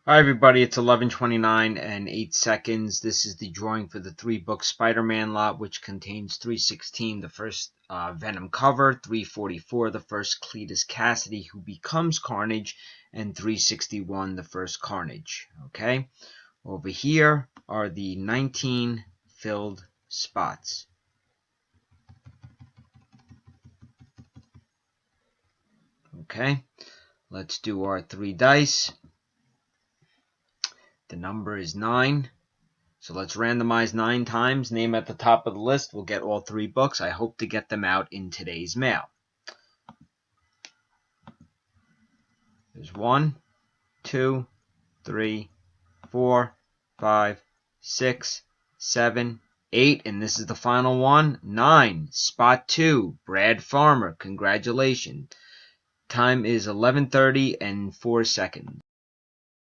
Hi everybody, it's 11:29 and 8 seconds. This is the drawing for the 3-book Spider-Man lot, which contains 316, the first Venom cover, 344, the first Cletus Cassidy who becomes Carnage, and 361, the first Carnage. Okay, over here are the 19 filled spots. Okay, let's do our 3 dice. The number is 9. So let's randomize 9 times. Name at the top of the list. We'll get all 3 books. I hope to get them out in today's mail. There's 1, 2, 3, 4, 5, 6, 7, 8, and this is the final one, 9. Spot 2, Brad Farmer. Congratulations. Time is 11:30 and 4 seconds.